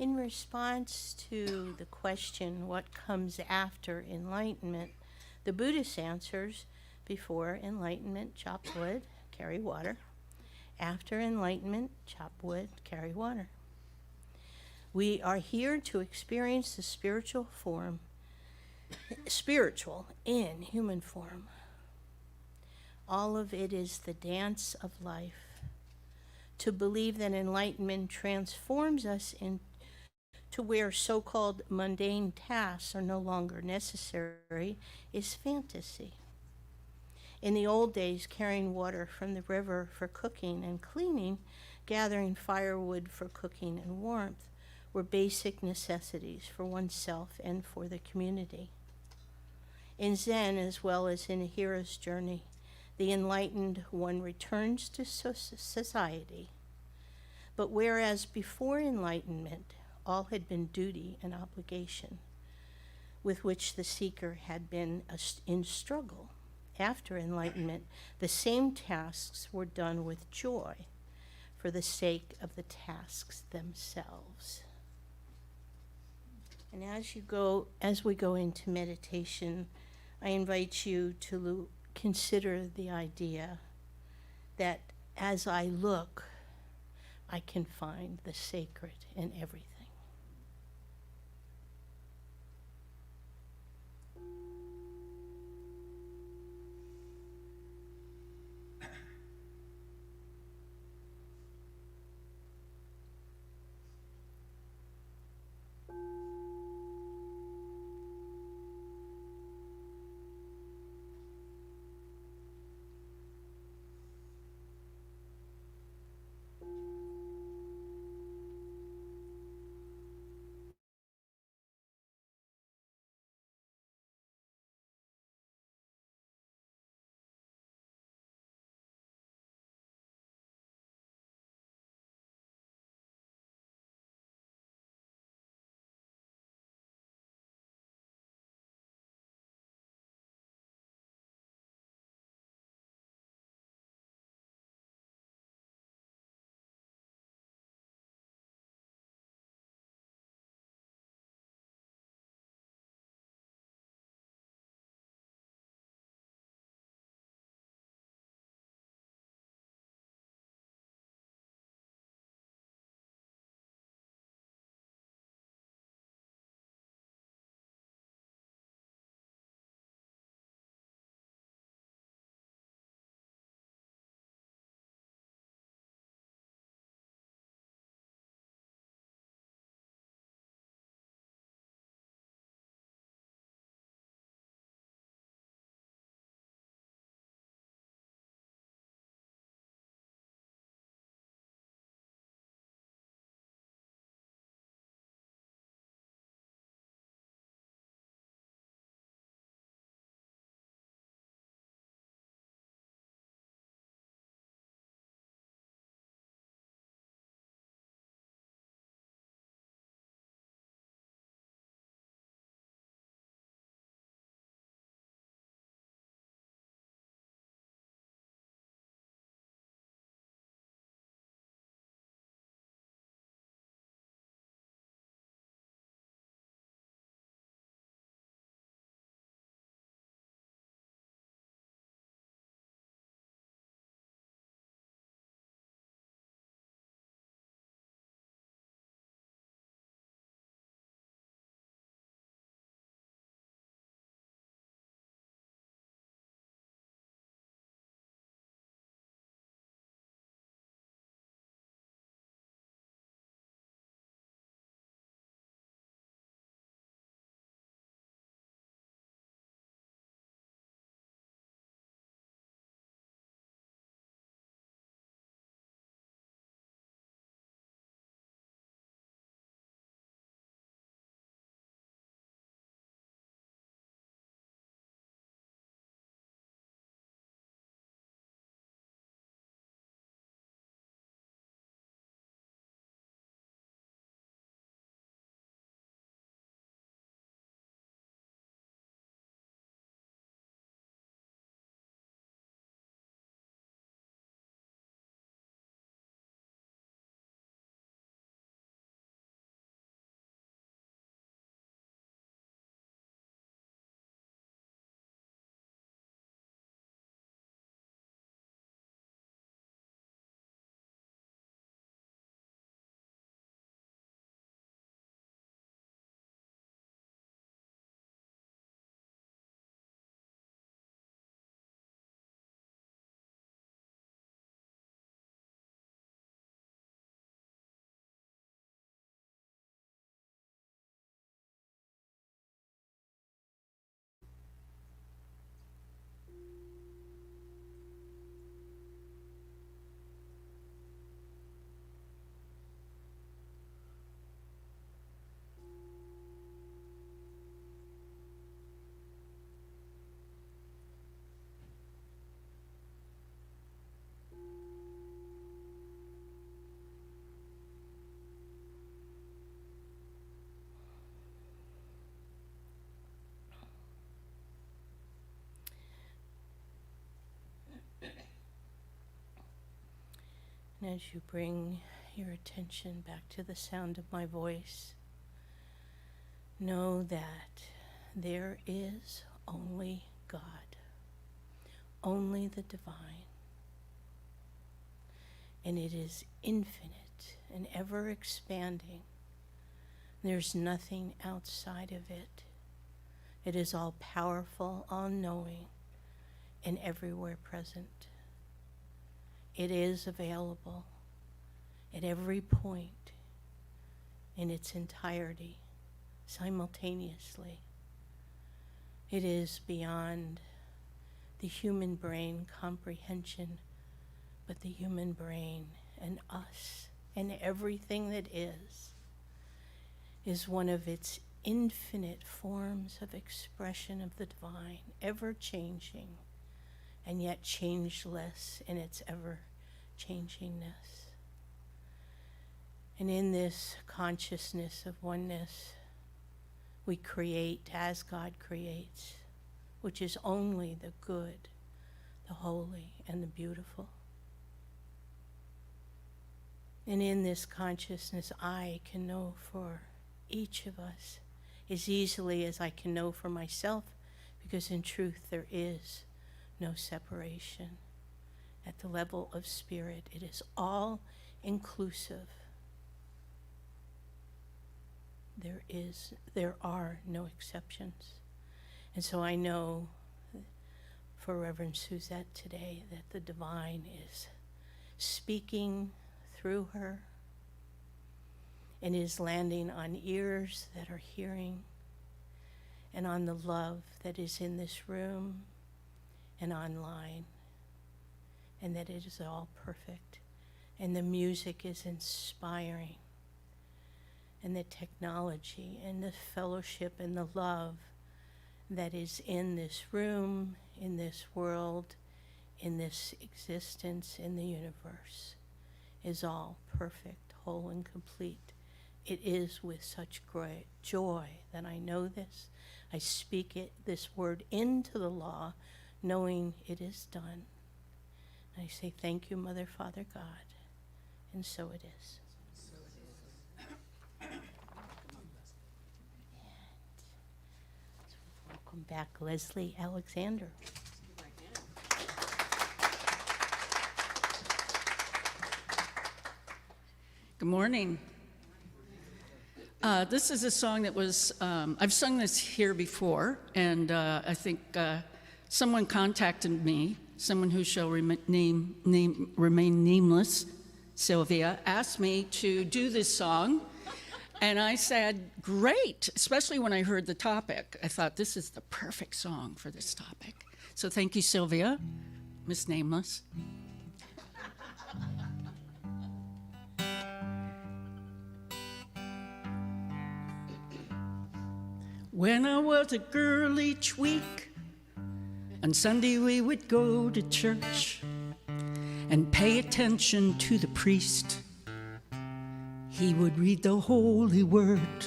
In response to the question, what comes after enlightenment, the Buddhist answers, before enlightenment, chop wood, carry water. After enlightenment, chop wood, carry water. We are here to experience the spiritual in human form. All of it is the dance of life. To believe that enlightenment transforms us into where so-called mundane tasks are no longer necessary is fantasy. In the old days, carrying water from the river for cooking and cleaning, gathering firewood for cooking and warmth, were basic necessities for oneself and for the community. In Zen, as well as in a hero's journey, the enlightened one returns to society. But whereas before enlightenment, all had been duty and obligation, with which the seeker had been in struggle, after enlightenment, the same tasks were done with joy for the sake of the tasks themselves. And as we go into meditation, I invite you to consider the idea that as I look, I can find the sacred in everything. And as you bring your attention back to the sound of my voice, know that there is only God, only the divine. And it is infinite and ever expanding. There's nothing outside of it. It is all powerful, all knowing, and everywhere present. It is available at every point in its entirety, simultaneously. It is beyond the human brain comprehension, but the human brain and us and everything that is one of its infinite forms of expression of the divine, ever changing and yet changeless in its ever changingness. And in this consciousness of oneness, we create as God creates, which is only the good, the holy, and the beautiful. And in this consciousness, I can know for each of us as easily as I can know for myself, because in truth there is no separation. At the level of spirit, it is all inclusive. There are no exceptions. And so I know for Reverend Suzette today that the divine is speaking through her and is landing on ears that are hearing, and on the love that is in this room and online, and that it is all perfect, and the music is inspiring, and the technology and the fellowship and the love that is in this room, in this world, in this existence, in the universe, is all perfect, whole, and complete. It is with such great joy that I know this. I speak it, this word, into the law, knowing it is done. And I say, thank you, Mother, Father, God. And so it is. Welcome back, Lesley Alexander. Good morning. This is a song that was, I've sung this here before, and I think someone contacted me, someone who shall remain nameless, Sylvia, asked me to do this song, and I said, great, especially when I heard the topic. I thought, this is the perfect song for this topic. So thank you, Sylvia, Miss Nameless. When I was a girl each week, on Sunday we would go to church and pay attention to the priest. He would read the holy word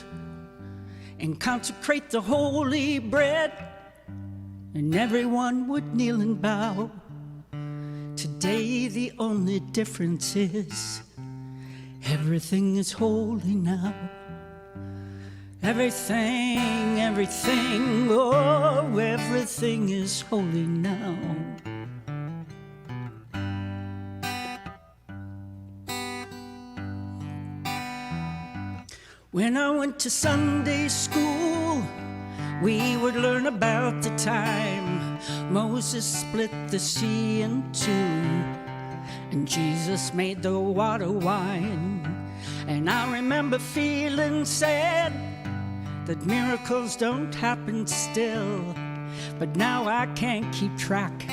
and consecrate the holy bread, and everyone would kneel and bow. Today the only difference is everything is holy now. Everything, oh, everything is holy now. When I went to Sunday school, we would learn about the time Moses split the sea in two, and Jesus made the water wine. And I remember feeling sad that miracles don't happen still, but now I can't keep track,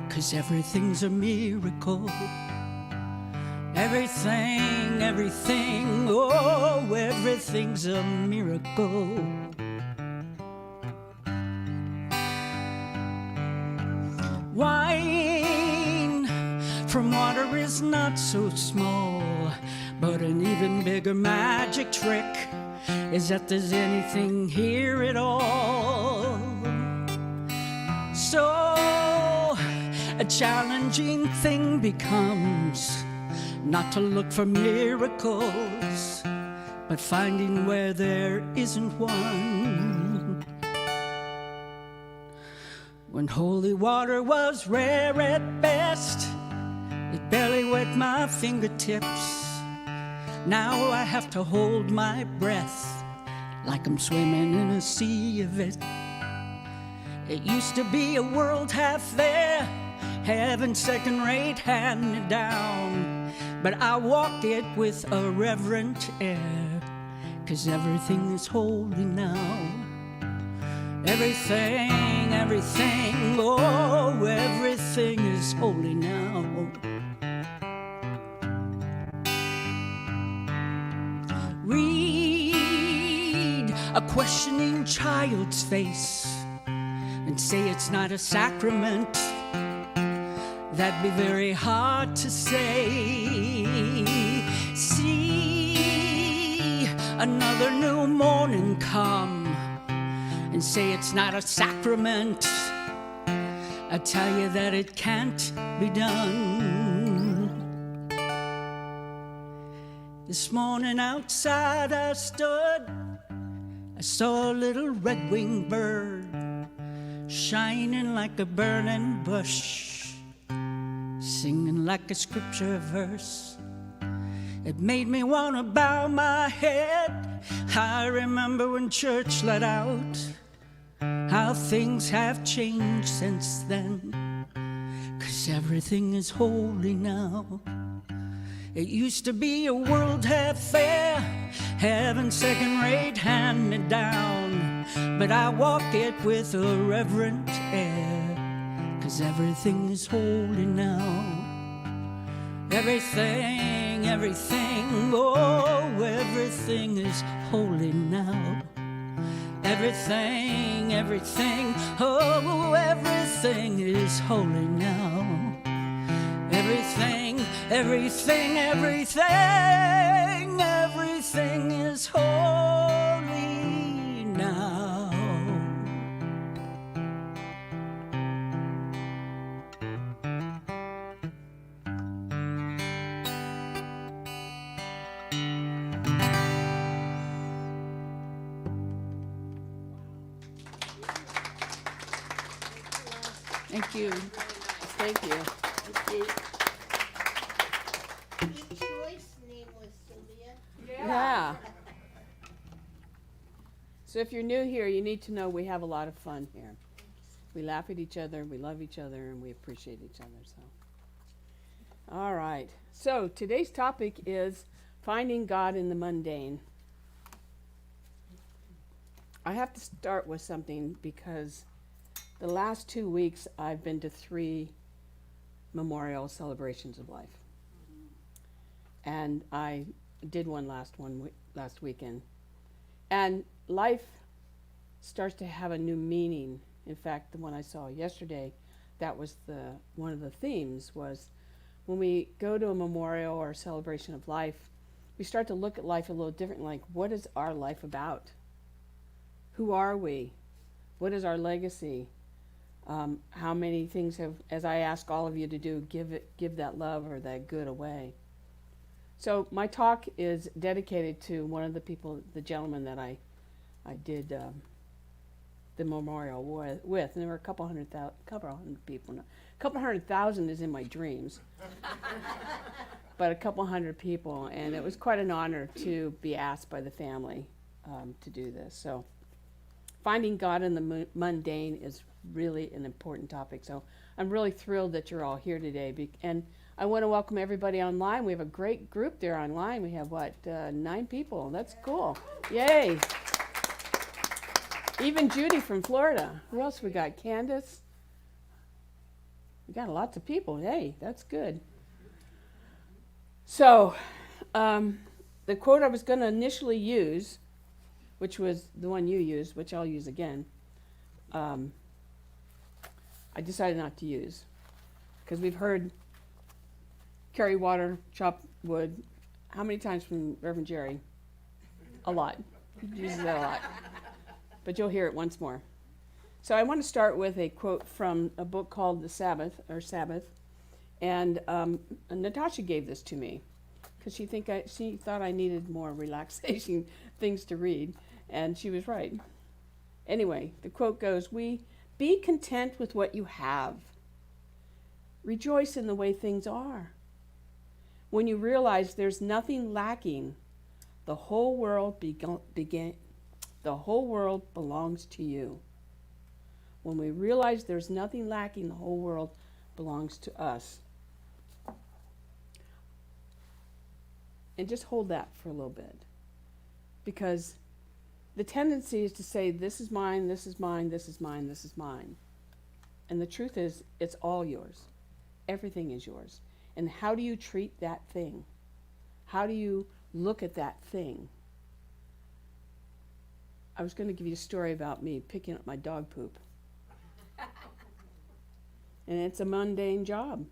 'cause everything's a miracle. Everything, oh, everything's a miracle. Wine from water is not so small, but an even bigger magic trick is that there's anything here at all. So challenging thing becomes not to look for miracles, but finding where there isn't one. When holy water was rare at best, it barely wet my fingertips. Now I have to hold my breath like I'm swimming in a sea of it. It used to be a world half there, heaven second-rate handed down, but I walk it with a reverent air, 'cause everything is holy now. Everything, everything, oh, everything is holy now. Read a questioning child's face and say it's not a sacrament. That'd be very hard to say. See another new morning come and say it's not a sacrament. I tell you that it can't be done. This morning outside I stood, I saw a little red-winged bird shining like a burning bush, singing like a scripture verse. It made me want to bow my head. I remember when church let out, how things have changed since then, 'cause everything is holy now. It used to be a world half fair, heaven second-rate handed down, but I walk it with a reverent air, 'cause everything is holy now. Everything, everything, oh, everything is holy now. Everything, everything, oh, everything is holy now. Everything, everything, everything, everything is holy now. Thank you. Thank you. Your choice name was Sylvia. Yeah. So if you're new here, you need to know we have a lot of fun here. We laugh at each other, we love each other, and we appreciate each other. So, all right. So today's topic is finding God in the mundane. I have to start with something because the last 2 weeks I've been to 3 memorial celebrations of life. And I did one last weekend. And life starts to have a new meaning. In fact, the one I saw yesterday, that was one of the themes was when we go to a memorial or a celebration of life, we start to look at life a little different, like what is our life about? Who are we? What is our legacy? How many things have, as I ask all of you to do, give that love or that good away. So my talk is dedicated to one of the people, the gentleman that I did the memorial with, and there were a couple hundred people. A couple 100,000 is in my dreams, but a couple hundred people, and it was quite an honor to be asked by the family to do this. So finding God in the mundane is really an important topic. So I'm really thrilled that you're all here today. And I want to welcome everybody online. We have a great group there online. We have, 9 people. That's cool. Yay. Even Judy from Florida. Who else we got? Candace. We got lots of people. Hey, that's good. So the quote I was going to initially use, which was the one you used, which I'll use again, I decided not to use because we've heard carry water, chop wood. How many times from Reverend Jerry? A lot. He uses that a lot. But you'll hear it once more. So I want to start with a quote from a book called The Sabbath, and Natasha gave this to me because she thought I needed more relaxation things to read, and she was right. Anyway, the quote goes, "We be content with what you have. Rejoice in the way things are. When you realize there's nothing lacking, the whole world belongs to you." When we realize there's nothing lacking, the whole world belongs to us. And just hold that for a little bit. Because the tendency is to say, this is mine, this is mine, this is mine, this is mine. And the truth is, it's all yours. Everything is yours. And how do you treat that thing? How do you look at that thing? I was going to give you a story about me picking up my dog poop. And it's a mundane job.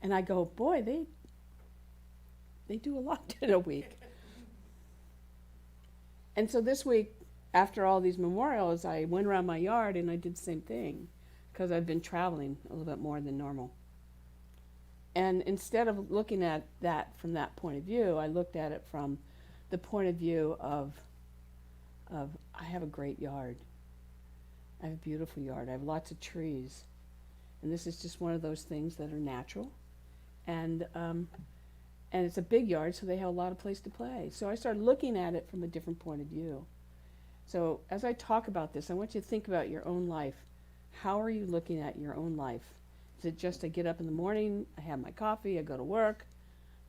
And I go, boy, they do a lot in a week. And so this week, after all these memorials, I went around my yard and I did the same thing because I've been traveling a little bit more than normal. And instead of looking at that from that point of view, I looked at it from the point of view of I have a great yard. I have a beautiful yard. I have lots of trees. And this is just one of those things that are natural. And it's a big yard, so they have a lot of place to play. So I started looking at it from a different point of view. So as I talk about this, I want you to think about your own life. How are you looking at your own life? Is it just I get up in the morning, I have my coffee, I go to work,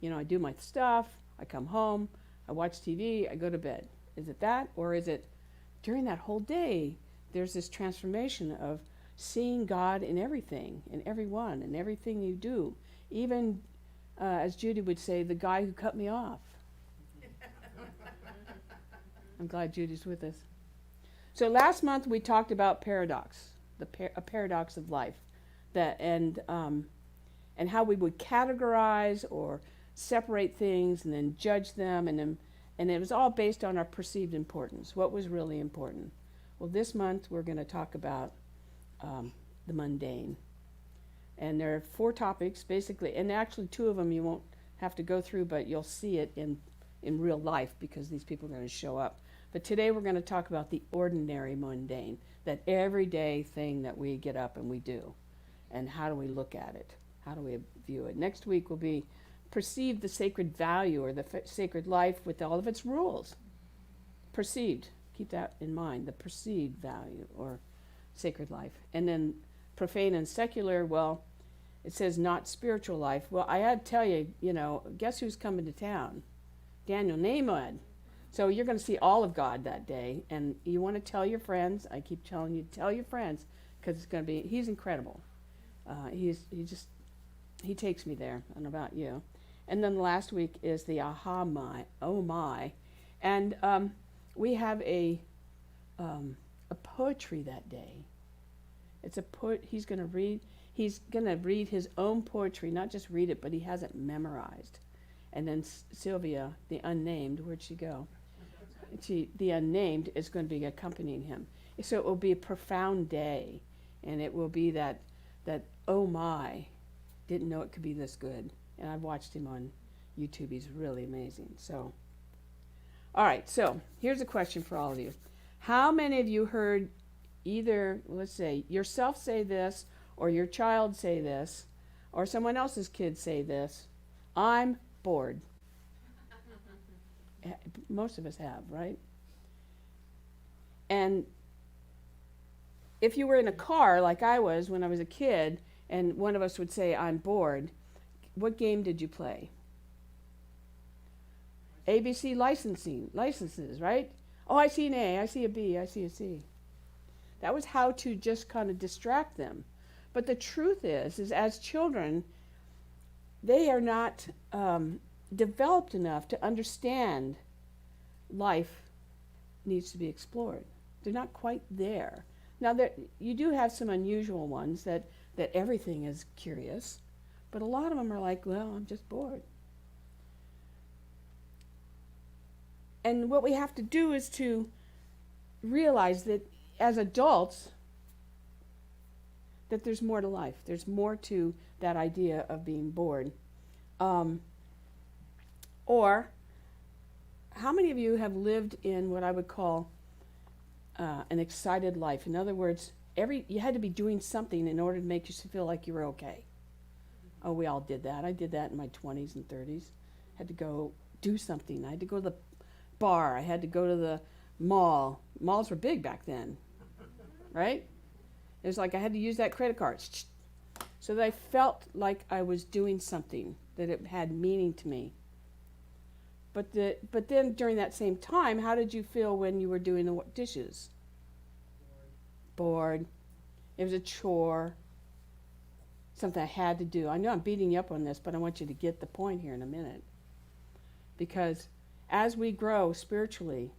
I do my stuff, I come home, I watch TV, I go to bed? Is it that? Or is it during that whole day, there's this transformation of seeing God in everything, in everyone, in everything you do. Even, as Judy would say, the guy who cut me off. I'm glad Judy's with us. So last month we talked about paradox, a paradox of life, and how we would categorize or separate things and then judge them, and it was all based on our perceived importance. What was really important? Well, this month we're going to talk about the mundane. And there are 4 topics, basically, and actually 2 of them you won't have to go through, but you'll see it in real life because these people are going to show up. But today we're going to talk about the ordinary mundane, that everyday thing that we get up and we do. And how do we look at it? How do we view it? Next week will be perceive the sacred value or the sacred life with all of its rules. Perceived. Keep that in mind, the perceived value or sacred life. And then profane and secular, well, it says not spiritual life. Well, I had to tell you, guess who's coming to town? Daniel Nahmad. So you're going to see all of God that day, and you want to tell your friends. I keep telling you, tell your friends, because it's going to be, he's incredible. He takes me there. I don't know about you. And then last week is the oh my. And we have a poetry that day. It's a poet. He's going to read his own poetry, not just read it, but he has it memorized. And then Sylvia, the unnamed, where'd she go? The unnamed is going to be accompanying him. So it will be a profound day, and it will be that oh my, didn't know it could be this good. And I've watched him on YouTube. He's really amazing. So, all right. So here's a question for all of you. How many of you heard either, let's say, yourself say this, or your child say this, or someone else's kid say this? I'm bored. Most of us have, right? And if you were in a car like I was when I was a kid, and one of us would say, I'm bored, what game did you play? ABC licenses, right? Oh, I see an A, I see a B, I see a C. That was how to just kind of distract them. But the truth is as children, they are not developed enough to understand life needs to be explored. They're not quite there. Now, you do have some unusual ones that everything is curious, but a lot of them are like, well, I'm just bored. And what we have to do is to realize that as adults, that there's more to life. There's more to that idea of being bored. Or, how many of you have lived in what I would call an excited life? In other words, you had to be doing something in order to make you feel like you were okay. Oh, we all did that. I did that in my 20s and 30s. Had to go do something. I had to go to the bar. I had to go to the mall. Malls were big back then, right? It was like I had to use that credit card so that I felt like I was doing something, that it had meaning to me. But then during that same time, how did you feel when you were doing the dishes? Bored. It was a chore. Something I had to do. I know I'm beating you up on this, but I want you to get the point here in a minute. Because as we grow spiritually,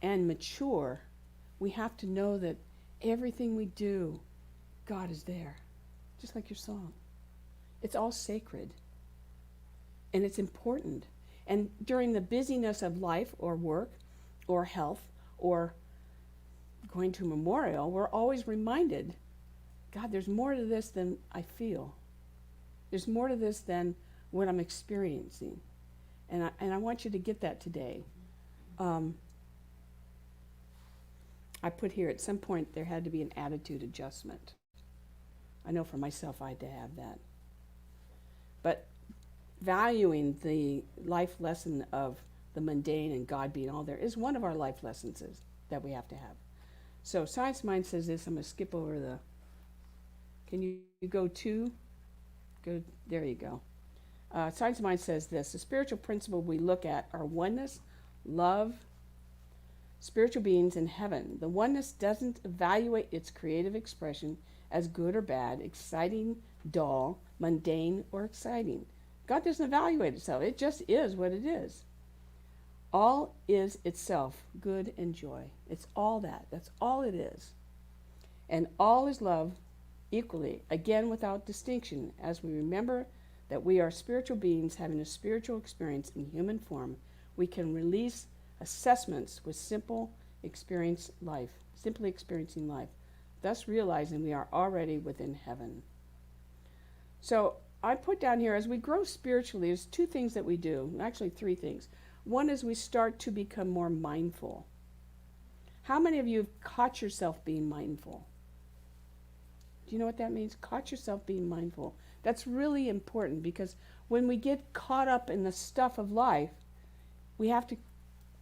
and mature, we have to know that everything we do, God is there. Just like your song. It's all sacred. And it's important. And during the busyness of life or work or health or going to a memorial, we're always reminded, God, there's more to this than I feel. There's more to this than what I'm experiencing. And I want you to get that today. I put here, at some point, there had to be an attitude adjustment. I know for myself I had to have that. But valuing the life lesson of the mundane and God being all there is one of our life lessons that we have to have. So Science Mind says this. I'm going to skip over can you go to? There you go. Science Mind says this. The spiritual principle we look at are oneness, love, spiritual beings in heaven. The oneness doesn't evaluate its creative expression as good or bad, exciting, dull, mundane, or exciting. God doesn't evaluate itself. It just is what it is. All is itself good and joy. It's all that. That's all it is. And all is love equally, again without distinction, as we remember that we are spiritual beings having a spiritual experience in human form. We can release assessments with simply experiencing life, thus realizing we are already within heaven. So I put down here, as we grow spiritually, there's two things that we do, actually three things. One is we start to become more mindful. How many of you have caught yourself being mindful? Do you know what that means? Caught yourself being mindful. That's really important, because when we get caught up in the stuff of life, we have to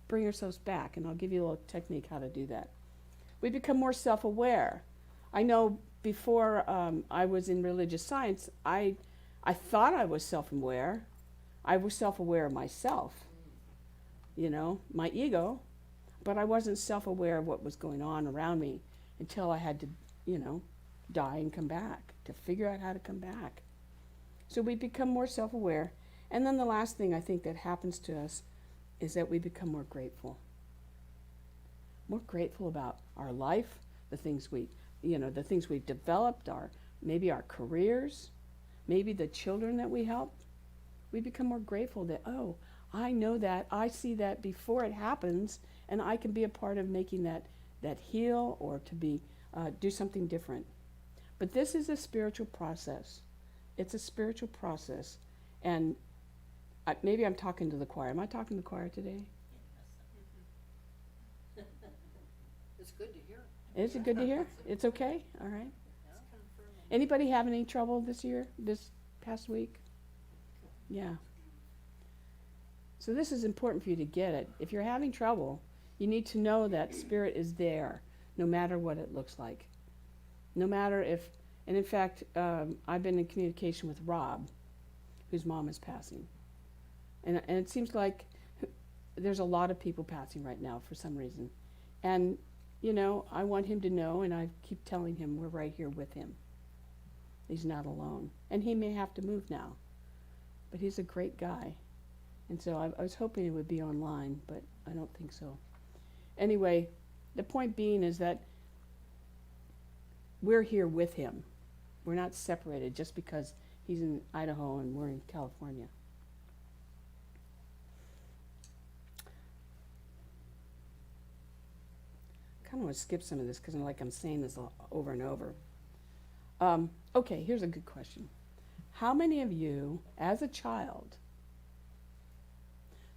bring ourselves back, and I'll give you a little technique how to do that. We become more self-aware. I know before I was in religious science, I thought I was self-aware. I was self-aware of myself, my ego, but I wasn't self-aware of what was going on around me until I had to, die and come back, to figure out how to come back. So we become more self-aware. And then the last thing I think that happens to us is that we become more grateful. More grateful about our life, the things we've developed, maybe our careers, maybe the children that we help. We become more grateful that, oh, I know that, I see that before it happens, and I can be a part of making that heal or to do something different. But this is a spiritual process. It's a spiritual process. And maybe I'm talking to the choir. Am I talking to the choir today? It's good to hear. Is it good to hear? It's okay? All right. Anybody have any trouble this past week? Yeah. So this is important for you to get it. If you're having trouble, you need to know that Spirit is there, no matter what it looks like. No matter if, and in fact, I've been in communication with Rob, whose mom is passing. And it seems like there's a lot of people passing right now for some reason. And, I want him to know, and I keep telling him we're right here with him. He's not alone. And he may have to move now. But he's a great guy. And so I was hoping it would be online, but I don't think so. Anyway, the point being is that we're here with him. We're not separated just because he's in Idaho and we're in California. kind of want to skip some of this because I'm saying this over and over. Okay, here's a good question. How many of you, as a child,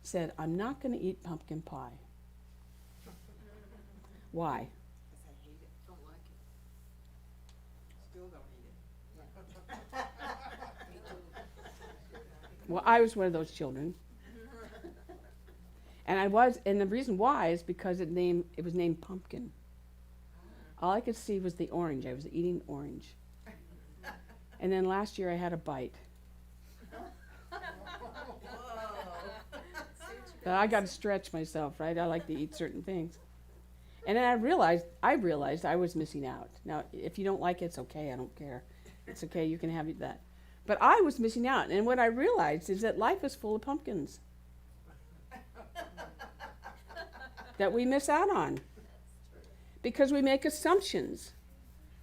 said, I'm not going to eat pumpkin pie? Why? Because I hate it, don't like it. Still don't eat it. Well, I was one of those children. And the reason why is because it was named pumpkin. All I could see was the orange. I was eating orange. And then last year I had a bite. But I got to stretch myself, right? I like to eat certain things. And then I realized I was missing out. Now, if you don't like it, it's okay. I don't care. It's okay. You can have that. But I was missing out. And what I realized is that life is full of pumpkins that we miss out on because we make assumptions.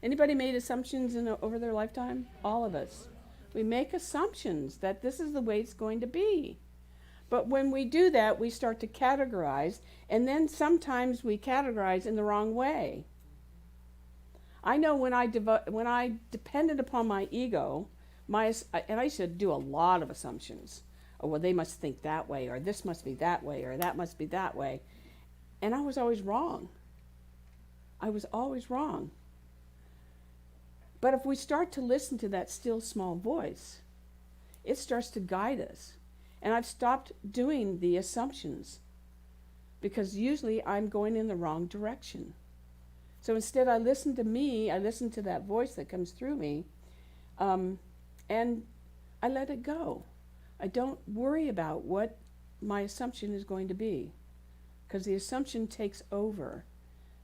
Anybody made assumptions over their lifetime? All of us. We make assumptions that this is the way it's going to be. But when we do that, we start to categorize, and then sometimes we categorize in the wrong way. I know when I depended upon my ego, and I used to do a lot of assumptions. Oh, well, they must think that way, or this must be that way, or that must be that way. And I was always wrong. I was always wrong. But if we start to listen to that still small voice, it starts to guide us. And I've stopped doing the assumptions because usually I'm going in the wrong direction. So instead I listen to me, I listen to that voice that comes through me, and I let it go. I don't worry about what my assumption is going to be because the assumption takes over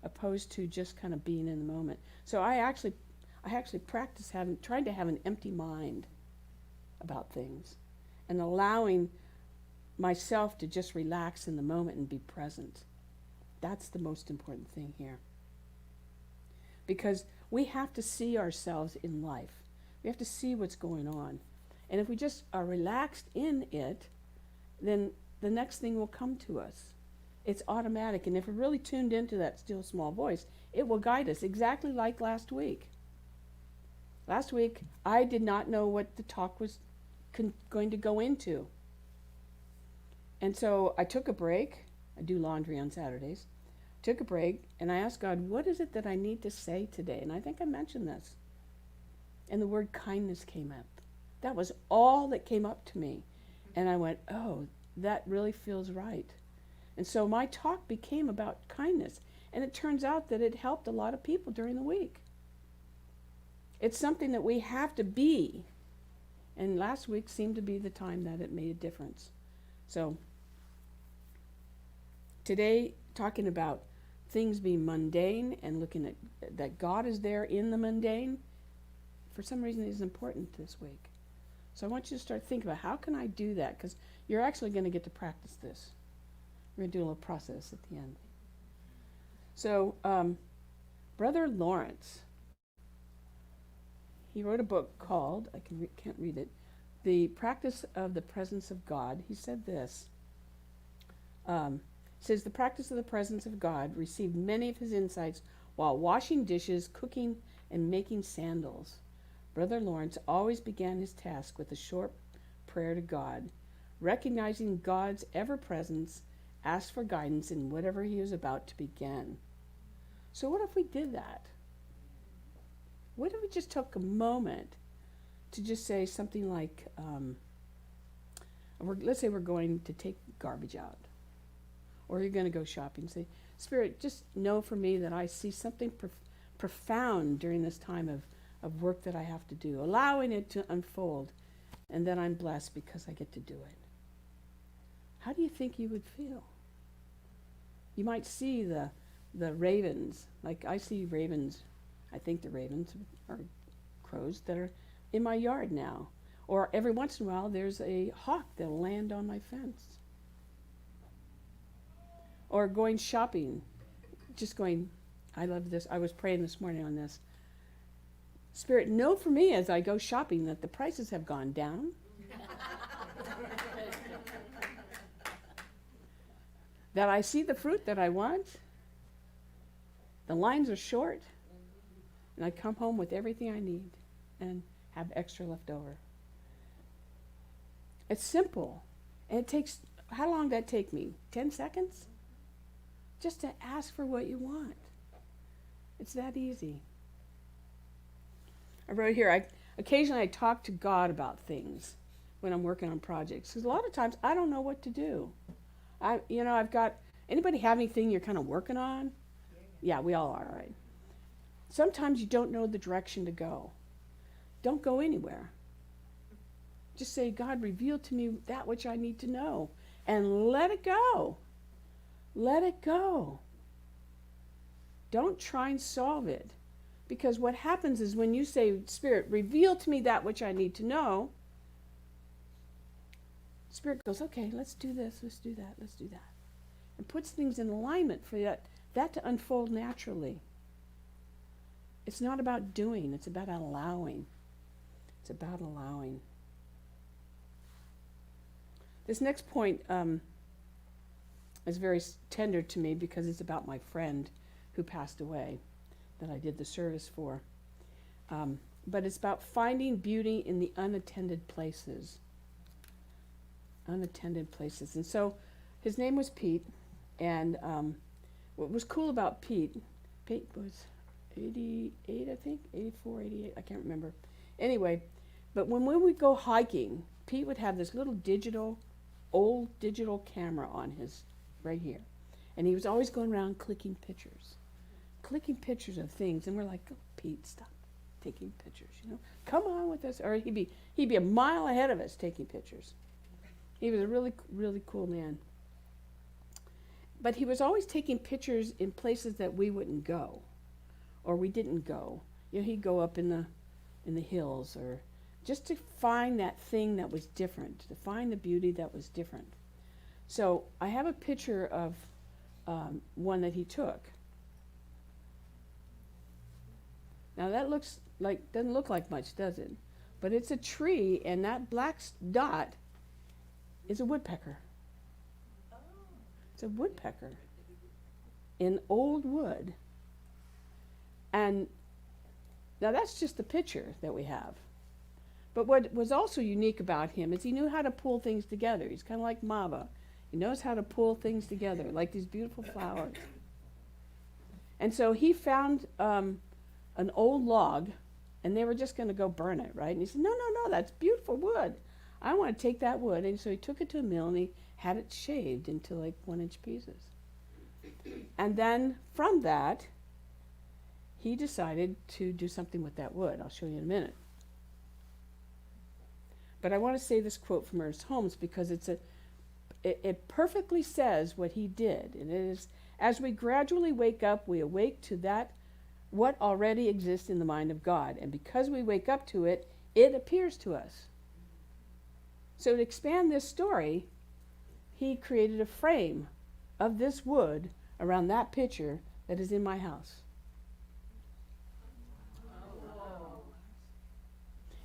opposed to just kind of being in the moment. So I actually practice trying to have an empty mind about things and allowing myself to just relax in the moment and be present. That's the most important thing here. Because we have to see ourselves in life. We have to see what's going on. And if we just are relaxed in it, then the next thing will come to us. It's automatic. And if we're really tuned into that still small voice, it will guide us exactly like last week. Last week, I did not know what the talk was going to go into. And so I took a break. I do laundry on Saturdays. Took a break, and I asked God, what is it that I need to say today? And I think I mentioned this. And the word kindness came up. That was all that came up to me. And I went, oh, that really feels right. And so my talk became about kindness. And it turns out that it helped a lot of people during the week. It's something that we have to be. And last week seemed to be the time that it made a difference. So today, talking about things being mundane and looking at that God is there in the mundane, for some reason is important this week. So I want you to start thinking about how can I do that? Because you're actually going to get to practice this. We're going to do a little process at the end. So Brother Lawrence, he wrote a book called, can't read it, The Practice of the Presence of God. He said this. Says the practice of the presence of God received many of his insights while washing dishes, cooking, and making sandals. Brother Lawrence always began his task with a short prayer to God, recognizing God's ever-presence, asked for guidance in whatever he was about to begin. So what if we did that? What if we just took a moment to just say something like, let's say we're going to take garbage out, or you're going to go shopping. Say, Spirit, just know for me that I see something profound during this time of work that I have to do, allowing it to unfold, and then I'm blessed because I get to do it. How do you think you would feel? You might see the ravens, like I see ravens. I think the ravens are crows that are in my yard now. Or every once in a while, there's a hawk that'll land on my fence. Or going shopping, just going, I love this. I was praying this morning on this. Spirit, know for me as I go shopping that the prices have gone down. That I see the fruit that I want. The lines are short, and I come home with everything I need and have extra left over. It's simple. And it takes, how long did that take me? 10 seconds? Just to ask for what you want. It's that easy. I wrote here, occasionally I talk to God about things when I'm working on projects. Because a lot of times I don't know what to do. I've got, anybody have anything you're kind of working on? Yeah, we all are, right? Sometimes you don't know the direction to go. Don't go anywhere. Just say, God, reveal to me that which I need to know. And let it go. Let it go. Don't try and solve it. Because what happens is when you say, Spirit, reveal to me that which I need to know, Spirit goes, okay, let's do this, let's do that, let's do that. And puts things in alignment for that to unfold naturally. It's not about doing, it's about allowing. It's about allowing. This next point is very tender to me because it's about my friend who passed away that I did the service for. But it's about finding beauty in the unattended places. Unattended places. And so his name was Pete. And what was cool about Pete was 88, I think, 84, 88, I can't remember. Anyway, but when we would go hiking, Pete would have this little old digital camera on his, right here. And he was always going around clicking pictures of things. And we're like, oh, Pete, stop taking pictures, Come on with us. Or he'd be a mile ahead of us taking pictures. He was a really, really cool man. But he was always taking pictures in places that we wouldn't go, or we didn't go. He'd go up in the hills, or just to find that thing that was different, to find the beauty that was different. So I have a picture of one that he took. Now that doesn't look like much, does it? But it's a tree, and that black dot is a woodpecker. It's a woodpecker in old wood. And now that's just the picture that we have. But what was also unique about him is he knew how to pull things together. He's kind of like Mava. He knows how to pull things together, like these beautiful flowers. And so he found an old log, and they were just going to go burn it, right? And he said, no, that's beautiful wood. I want to take that wood. And so he took it to a mill, and he had it shaved into like 1-inch pieces. And then from that, he decided to do something with that wood. I'll show you in a minute. But I want to say this quote from Ernest Holmes because it perfectly says what he did. And it is, as we gradually wake up, we awake to that what already exists in the mind of God. And because we wake up to it, it appears to us. So to expand this story, he created a frame of this wood around that picture that is in my house.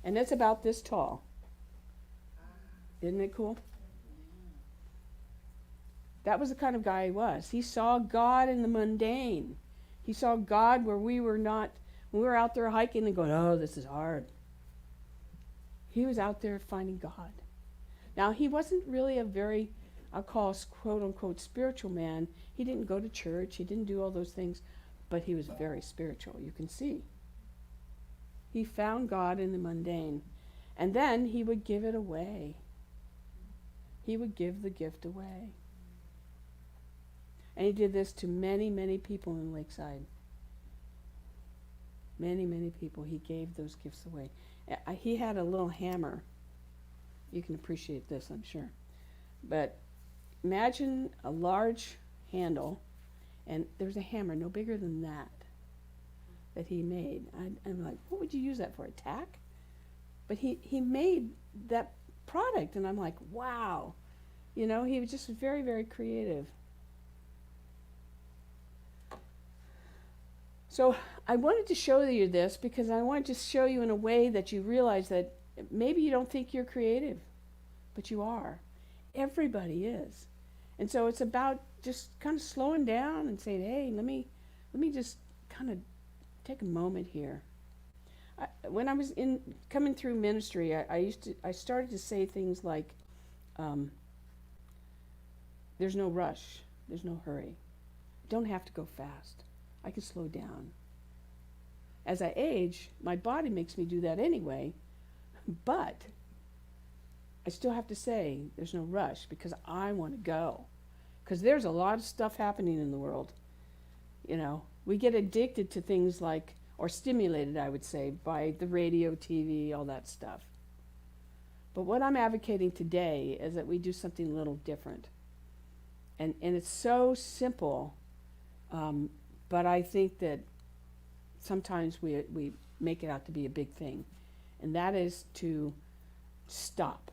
And it's about this tall. Isn't it cool? That was the kind of guy he was. He saw God in the mundane. He saw God where we were not, when we were out there hiking and going, oh, this is hard. He was out there finding God. Now, he wasn't really a very, I'll call quote unquote spiritual man. He didn't go to church. He didn't do all those things, but he was very spiritual. You can see. He found God in the mundane. And then he would give it away. He would give the gift away. And he did this to many, many people in Lakeside. Many, many people. He gave those gifts away. He had a little hammer. You can appreciate this, I'm sure. But imagine a large handle, and there's a hammer no bigger than that he made. I'm like, what would you use that for, a tack? But he made that product, and I'm like, wow. He was just very, very creative. So I wanted to show you this because I wanted to show you in a way that you realize that maybe you don't think you're creative, but you are. Everybody is. And so it's about just kind of slowing down and saying, hey, let me just kind of take a moment here. When I was coming through ministry, I started to say things like, there's no rush, there's no hurry. Don't have to go fast. I can slow down. As I age, my body makes me do that anyway, but I still have to say there's no rush because I want to go. Because there's a lot of stuff happening in the world. You know, we get addicted to things like, or stimulated, I would say, by the radio, TV, all that stuff. But what I'm advocating today is that we do something a little different. And it's so simple, but I think that sometimes we make it out to be a big thing. And that is to stop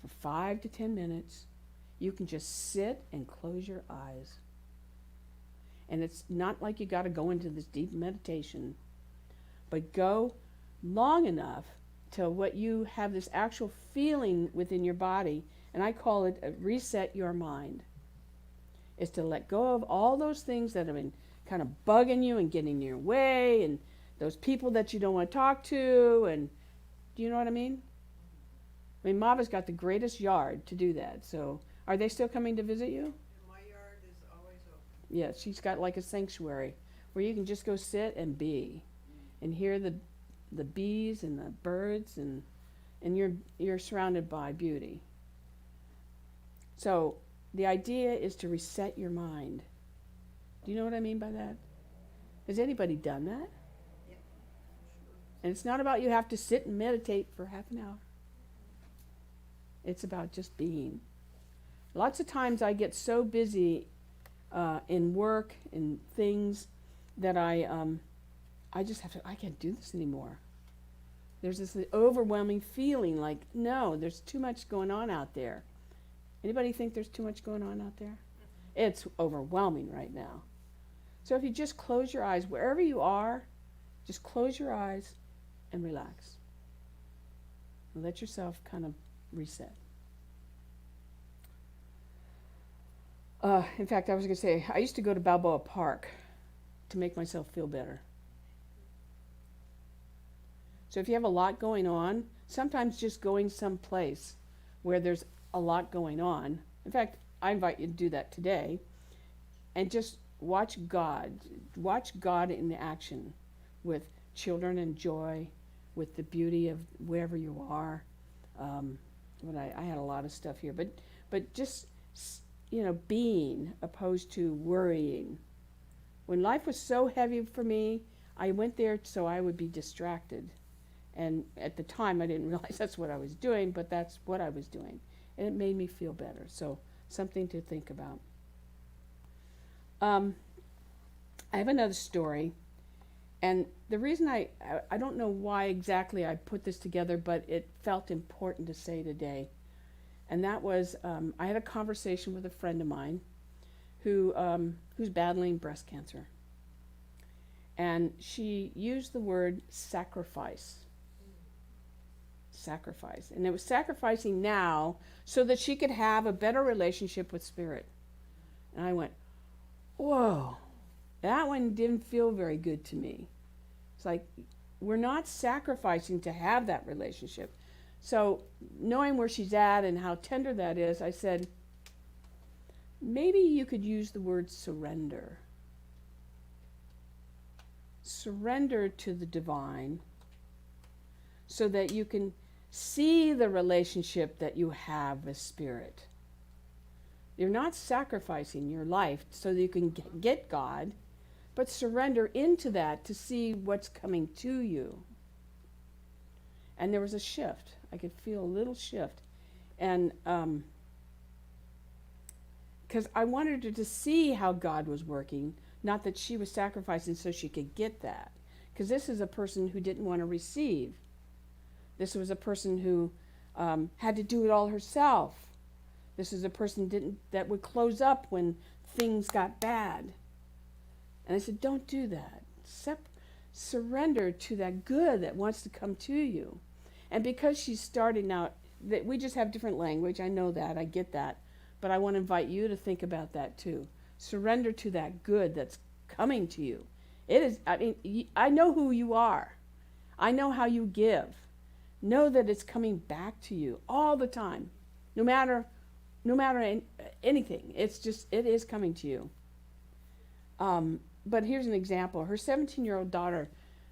for 5 to 10 minutes. You can just sit and close your eyes. And it's not like you got to go into this deep meditation, but go long enough till what you have this actual feeling within your body, and I call it a reset your mind, is to let go of all those things that have been kind of bugging you and getting in your way, and those people that you don't want to talk to, and do you know what I mean? I mean, Mava's got the greatest yard to do that, so are they still coming to visit you? My yard is always open. Yeah, she's got like a sanctuary where you can just go sit and be and hear the bees and the birds, and you're surrounded by beauty. So the idea is to reset your mind. Do you know what I mean by that? Has anybody done that? Yep. And it's not about you have to sit and meditate for half an hour. It's about just being. Lots of times I get so busy in work and things that I just have to, I can't do this anymore. There's this overwhelming feeling like, no, there's too much going on out there. Anybody think there's too much going on out there? It's overwhelming right now. So if you just close your eyes, wherever you are, just close your eyes and relax. And let yourself kind of reset. In fact, I was going to say, I used to go to Balboa Park to make myself feel better. So if you have a lot going on, sometimes just going someplace where there's a lot going on. In fact, I invite you to do that today, and just watch God in action with children and joy, with the beauty of wherever you are. But I had a lot of stuff here, but just being opposed to worrying. When life was so heavy for me, I went there so I would be distracted. And at the time, I didn't realize that's what I was doing, but that's what I was doing. And it made me feel better. So something to think about. I have another story. And the reason I don't know why exactly I put this together, but it felt important to say today. And that was, I had a conversation with a friend of mine who's battling breast cancer. And she used the word sacrifice. Sacrifice. And it was sacrificing now so that she could have a better relationship with Spirit. And I went, whoa, that one didn't feel very good to me. It's like, we're not sacrificing to have that relationship. So knowing where she's at and how tender that is, I said, maybe you could use the word surrender. Surrender to the divine so that you can see the relationship that you have with Spirit. You're not sacrificing your life so that you can get God, but surrender into that to see what's coming to you. And there was a shift. I could feel a little shift. And because I wanted her to see how God was working, not that she was sacrificing so she could get that. Because this is a person who didn't want to receive. This was a person who had to do it all herself. This is a person that would close up when things got bad. And I said, don't do that. Surrender to that good that wants to come to you. And because she's starting out, that we just have different language. I know that. I get that. But I want to invite you to think about that too. Surrender to that good that's coming to you. It is, I mean, I know who you are. I know how you give. Know that it's coming back to you all the time, no matter anything. It's just, it is coming to you. But here's an example. Her 17-year-old daughter,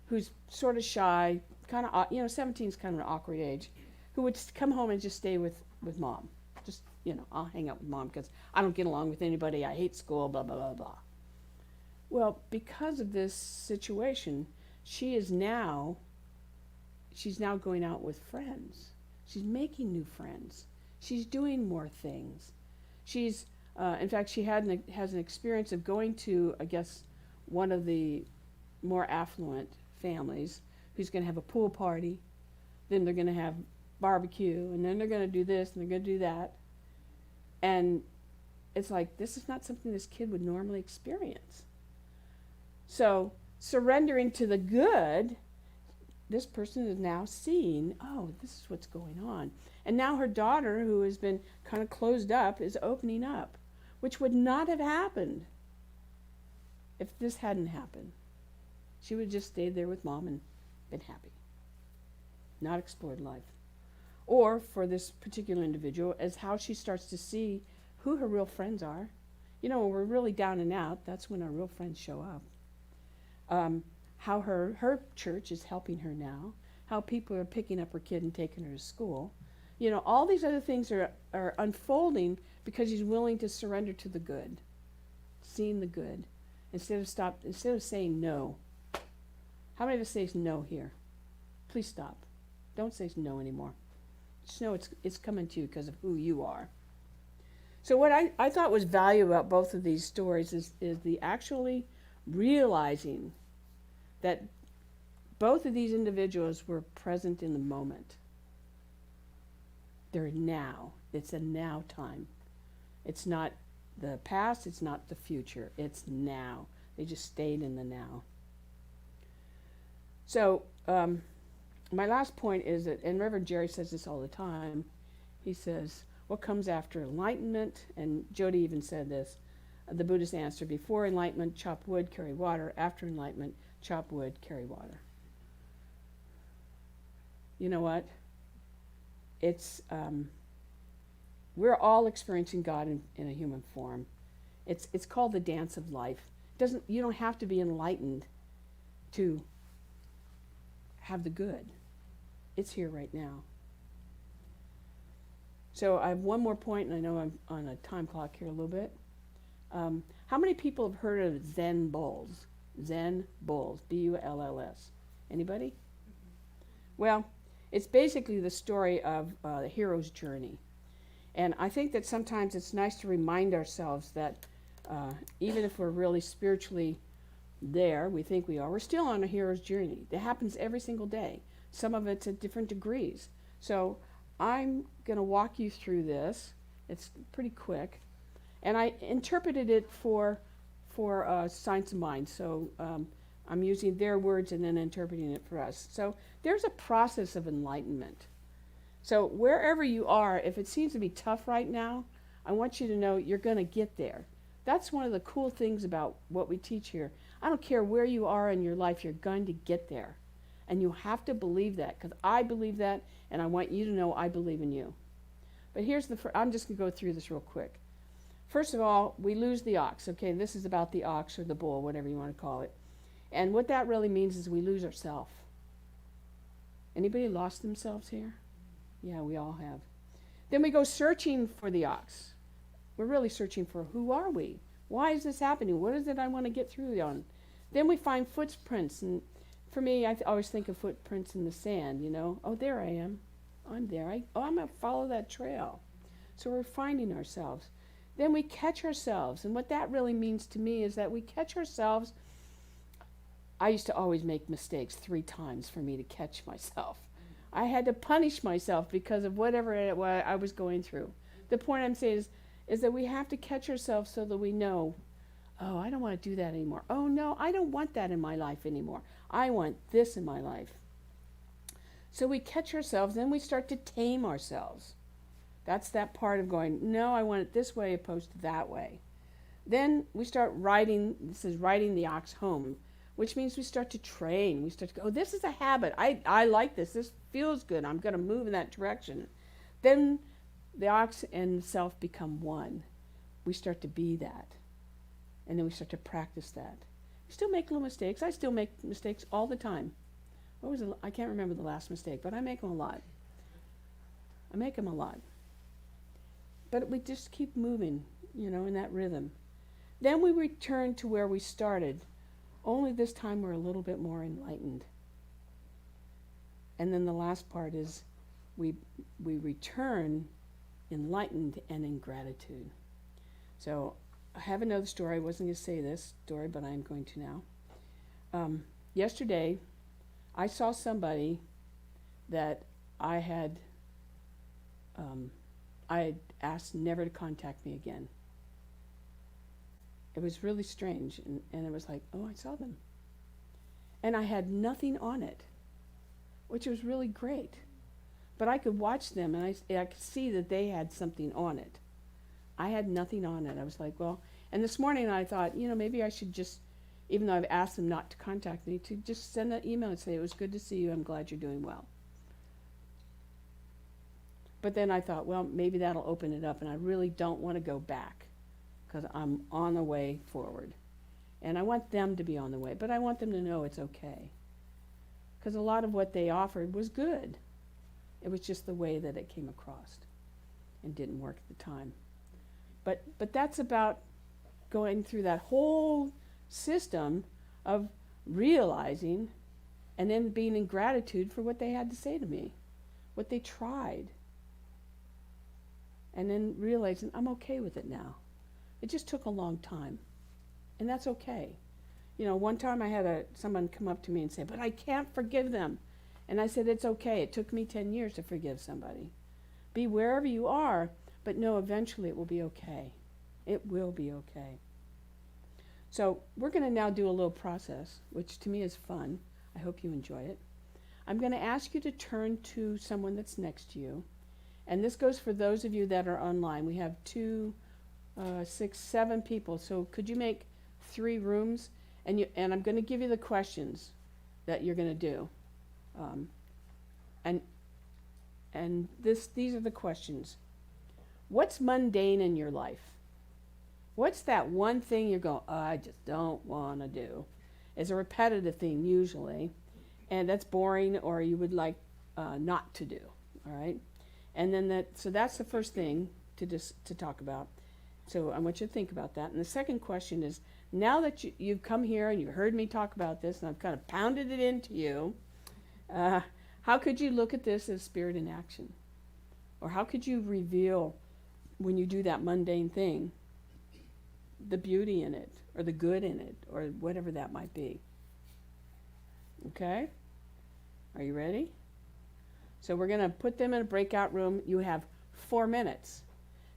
who's sort of shy, kind of, 17 is kind of an awkward age, who would come home and just stay with mom. Just, I'll hang out with mom because I don't get along with anybody. I hate school, blah, blah, blah, blah. Well, because of this situation, she's now going out with friends. She's making new friends. She's doing more things. She's, in fact, she has an experience of going to, I guess, one of the more affluent families who's going to have a pool party. Then they're going to have barbecue, and then they're going to do this, and they're going to do that. And it's like, this is not something this kid would normally experience. So, surrendering to the good, this person is now seeing, oh, this is what's going on. And now her daughter, who has been kind of closed up, is opening up, which would not have happened if this hadn't happened. She would have just stayed there with mom and been happy, not explored life. Or for this particular individual, as how she starts to see who her real friends are. When we're really down and out, that's when our real friends show up. How her church is helping her now, how people are picking up her kid and taking her to school. All these other things are unfolding because she's willing to surrender to the good, seeing the good, instead of saying no. How many of us say no here? Please stop. Don't say no anymore. Just know it's coming to you because of who you are. So what I thought was valuable about both of these stories is the actually realizing that both of these individuals were present in the moment. They're now. It's a now time. It's not the past, it's not the future. It's now. They just stayed in the now. So, my last point is that, and Reverend Jerry says this all the time, he says, what comes after enlightenment? And Jody even said this, the Buddhist answer, before enlightenment, chop wood, carry water. After enlightenment, chop wood, carry water. You know what? It's, we're all experiencing God in a human form. It's called the dance of life. You don't have to be enlightened to have the good. It's here right now. So I have one more point, and I know I'm on a time clock here a little bit. How many people have heard of Zen bowls? Zen bowls, B-U-L-L-S. Anybody? Mm-hmm. Well, it's basically the story of the hero's journey. And I think that sometimes it's nice to remind ourselves that even if we're really spiritually there, we think we are, we're still on a hero's journey. That happens every single day. Some of it's at different degrees. So I'm going to walk you through this. It's pretty quick. And I interpreted it for Science of Mind. So I'm using their words and then interpreting it for us. So there's a process of enlightenment. So wherever you are, if it seems to be tough right now, I want you to know you're going to get there. That's one of the cool things about what we teach here. I don't care where you are in your life, you're going to get there. And you have to believe that, because I believe that, and I want you to know I believe in you. But here's I'm just going to go through this real quick. First of all, we lose the ox. Okay, this is about the ox or the bull, whatever you want to call it. And what that really means is we lose ourselves. Anybody lost themselves here? Yeah, we all have. Then we go searching for the ox. We're really searching for who are we? Why is this happening? What is it I want to get through on? Then we find footprints. And for me, I always think of footprints in the sand, Oh, there I am. I'm there. I'm going to follow that trail. So we're finding ourselves. Then we catch ourselves. And what that really means to me is that we catch ourselves. I used to always make mistakes 3 times for me to catch myself. I had to punish myself because of whatever I was going through. The point I'm saying is that we have to catch ourselves so that we know, oh, I don't want to do that anymore. Oh, no, I don't want that in my life anymore. I want this in my life. So we catch ourselves, then we start to tame ourselves. That's that part of going, no, I want it this way opposed to that way. Then we start riding the ox home. which means we start to train. We start to go, oh, this is a habit. I like this. This feels good. I'm going to move in that direction. Then the ox and the self become one. We start to be that. And then we start to practice that. We still make little mistakes. I still make mistakes all the time. What was it? I can't remember the last mistake, but I make them a lot. I make them a lot. But we just keep moving, in that rhythm. Then we return to where we started, only this time we're a little bit more enlightened. And then the last part is we return enlightened and in gratitude. So I have another story. I wasn't going to say this story, but I'm going to now. Yesterday, I saw somebody that I had asked never to contact me again. It was really strange, and it was like, oh, I saw them. And I had nothing on it, which was really great. But I could watch them, and I could see that they had something on it. I had nothing on it. I was like, well, and this morning I thought, maybe I should just, even though I've asked them not to contact me, to just send an email and say, it was good to see you, I'm glad you're doing well. But then I thought, well, maybe that'll open it up, and I really don't want to go back because I'm on the way forward. And I want them to be on the way, but I want them to know it's okay. Because a lot of what they offered was good. It was just the way that it came across and didn't work at the time. But that's about going through that whole system of realizing and then being in gratitude for what they had to say to me, what they tried. And then realizing I'm okay with it now. It just took a long time. And that's okay. One time I had someone come up to me and say, but I can't forgive them. And I said, it's okay. It took me 10 years to forgive somebody. Be wherever you are, but know eventually it will be okay. It will be okay. So we're going to now do a little process, which to me is fun. I hope you enjoy it. I'm going to ask you to turn to someone that's next to you. And this goes for those of you that are online. We have 2, 6, 7 people. So could you make 3 rooms? And I'm going to give you the questions that you're going to do. And these are the questions. What's mundane in your life? What's that one thing you're going, I just don't want to do? It's a repetitive thing usually, and that's boring or you would like not to do, all right? And then so that's the first thing to talk about. So I want you to think about that. And the second question is, now that you've come here and you've heard me talk about this and I've kind of pounded it into you, how could you look at this as spirit in action? Or how could you reveal, when you do that mundane thing, the beauty in it, or the good in it, or whatever that might be? Okay? Are you ready? So we're going to put them in a breakout room. You have 4 minutes.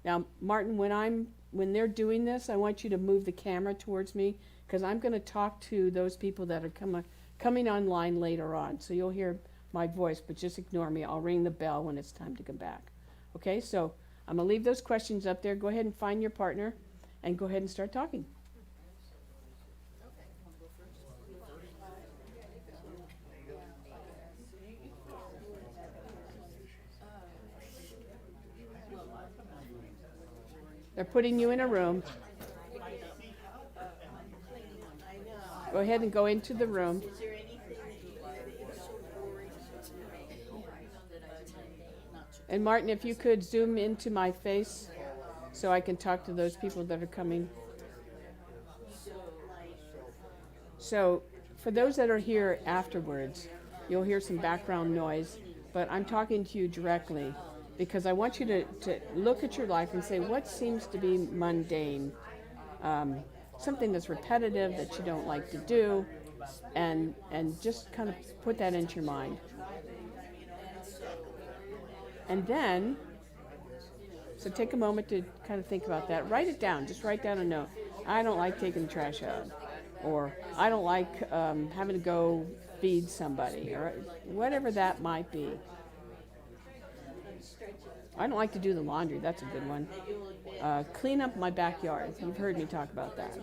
Now, Martin, when they're doing this, I want you to move the camera towards me, because I'm going to talk to those people that are coming online later on. So you'll hear my voice, but just ignore me. I'll ring the bell when it's time to come back. Okay, so I'm going to leave those questions up there. Go ahead and find your partner and go ahead and start talking. They're putting you in a room. Go ahead and go into the room. And Martin, if you could zoom into my face so I can talk to those people that are coming. So for those that are here afterwards, you'll hear some background noise, but I'm talking to you directly because I want you to look at your life and say, what seems to be mundane? Something that's repetitive that you don't like to do, and just kind of put that into your mind. And then, so take a moment to kind of think about that. Write it down. Just write down a note. I don't like taking the trash out. Or I don't like having to go feed somebody. Or whatever that might be. I don't like to do the laundry. That's a good one. Clean up my backyard. You've heard me talk about that.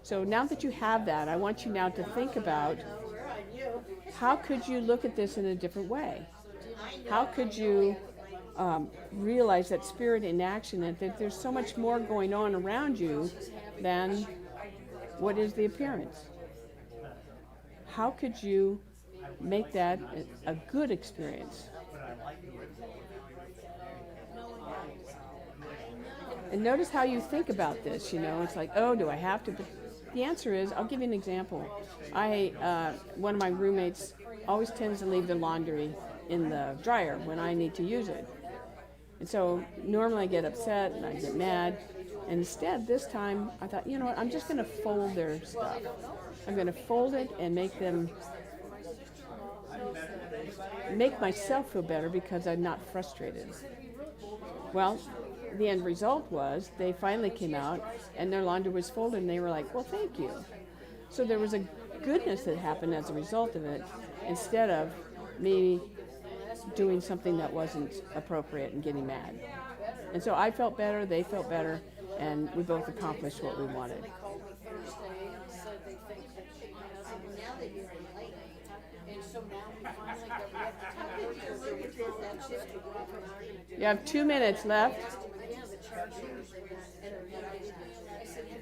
So now that you have that, I want you now to think about how could you look at this in a different way? How could you realize that spirit in action, that there's so much more going on around you than what is the appearance? How could you make that a good experience? And notice how you think about this, you know, it's like, oh, do I have to? But the answer is, I'll give you an example. One of my roommates always tends to leave the laundry in the dryer when I need to use it. And so normally I get upset and I get mad. And instead, this time, I thought, you know what, I'm just going to fold their stuff. I'm going to fold it and make myself feel better because I'm not frustrated. Well, the end result was they finally came out and their laundry was folded and they were like, well, thank you. So there was a goodness that happened as a result of it instead of me doing something that wasn't appropriate and getting mad. And so I felt better, they felt better, and we both accomplished what we wanted. You have 2 minutes left.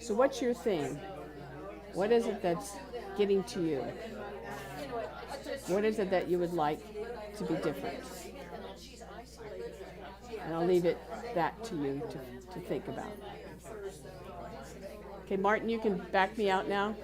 So what's your thing? What is it that's getting to you? What is it that you would like to be different? And I'll leave that to you to think about. Okay, Martin, you can back me out now.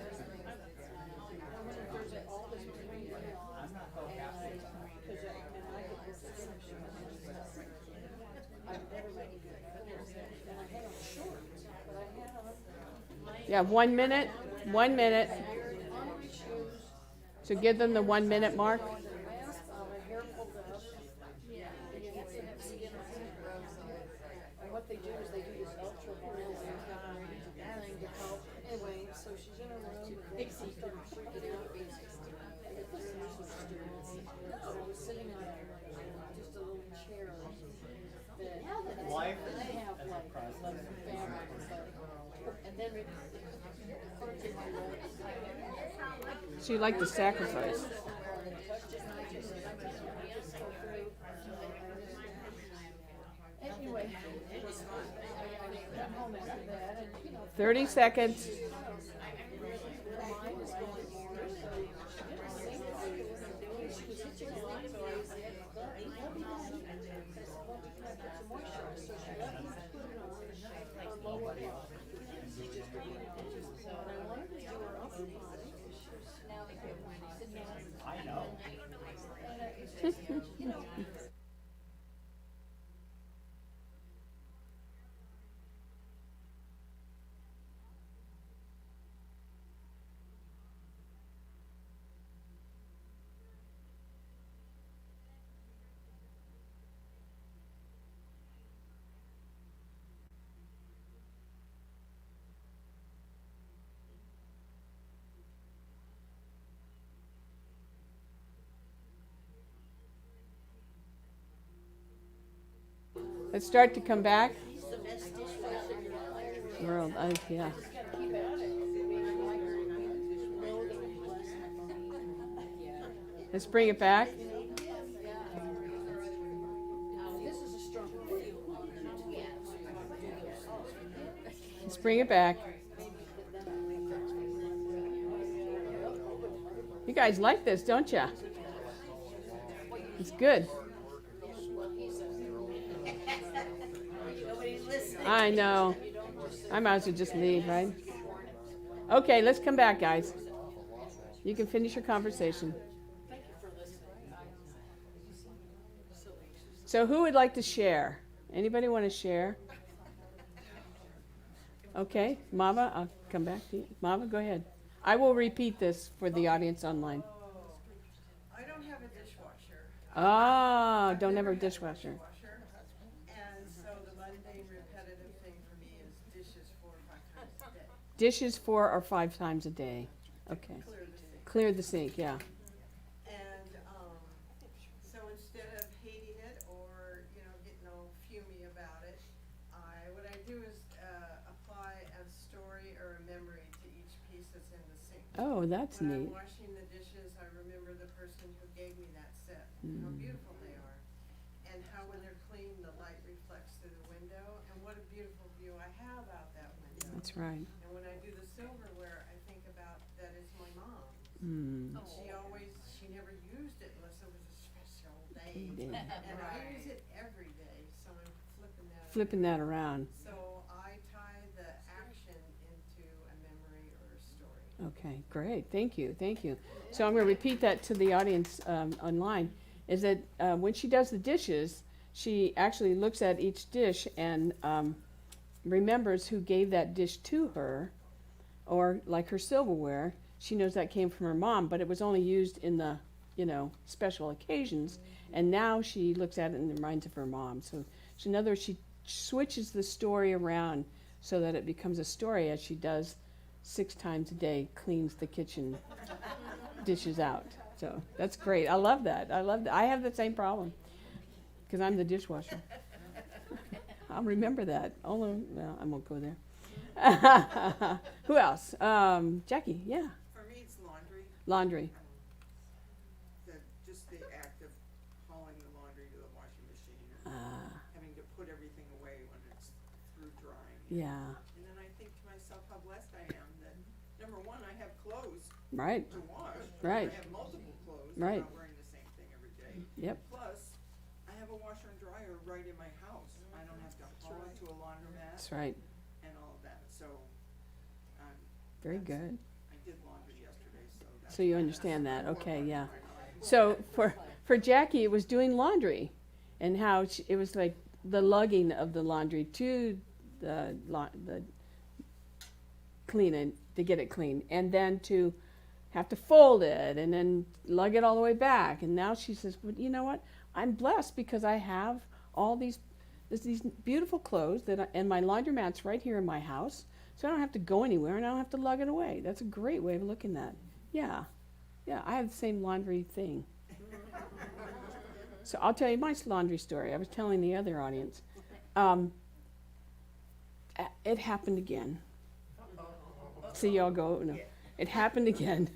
You have 1 minute. 1 minute. So give them the 1 minute mark. And what they do is they do this ultraviolet thing to help. Anyway, so she's in her room and they start freaking out. So I was sitting on just a little chair that they have like family, and then So you like the sacrifice. anyway, it was fun. I got home after that, and you know, 30 seconds. Let's start to come back. World, yeah. Let's bring it back. Let's bring it back. You guys like this, don't you? It's good. I know. I might as well just leave, right? Okay, let's come back, guys. You can finish your conversation. So who would like to share? Anybody want to share? Okay, Mama, I'll come back to you. Mama, go ahead. I will repeat this for the audience online. I don't have a dishwasher. Ah, don't have a dishwasher. And so the mundane, repetitive thing for me is dishes 4 or 5 times a day. Dishes 4 or 5 times a day. Okay. Clear the sink. Clear the sink, yeah. And so instead of hating it or, getting all fumey about it, what I do is apply a story or a memory to each piece that's in the sink. Oh, that's When neat. I'm washing the dishes, I remember the person who gave me that set, how beautiful they are. And how when they're clean, the light reflects through the window, and what a beautiful view I have out that window. That's right. And when I do the silverware, I think about that is my mom. Mm. She never used it unless it was a special day. Yeah. And I use it every day, so I'm flipping that. Flipping that around. So I tie the action into a memory or a story. Okay, great. Thank you. Thank you. So I'm going to repeat that to the audience online. Is that when she does the dishes, she actually looks at each dish and remembers who gave that dish to her, or like her silverware. She knows that came from her mom, but it was only used in the, special occasions. And now she looks at it and reminds of her mom. So in other words, she switches the story around so that it becomes a story as she does 6 times a day, cleans the kitchen dishes out. So that's great. I love that. I have the same problem because I'm the dishwasher. I'll remember that. Although, well, I won't go there. Who else? Jackie, yeah. For me, it's laundry. Laundry. Just the act of hauling the laundry to the washing machine, having to put everything away when it's through drying. Yeah. And then I think to myself how blessed I am that, number one, I have clothes Right. to wash. Right. I have multiple clothes. Right. I'm not wearing the same thing every day. Yep. Plus, I have a washer and dryer right in my house. I don't have to haul it to a laundromat That's right. and all of that. So, Very good. I did laundry yesterday, so that's. So you understand that. Okay, yeah. So for Jackie, it was doing laundry, and how it was like the lugging of the laundry to the cleaning to get it clean, and then to have to fold it and then lug it all the way back. And now she says, well, you know what? I'm blessed because I have all these beautiful clothes and my laundromat's right here in my house, so I don't have to go anywhere and I don't have to lug it away. That's a great way of looking at it. Yeah. Yeah, I have the same laundry thing. So I'll tell you my laundry story. I was telling the other audience. It happened again. See, y'all go, no. It happened again.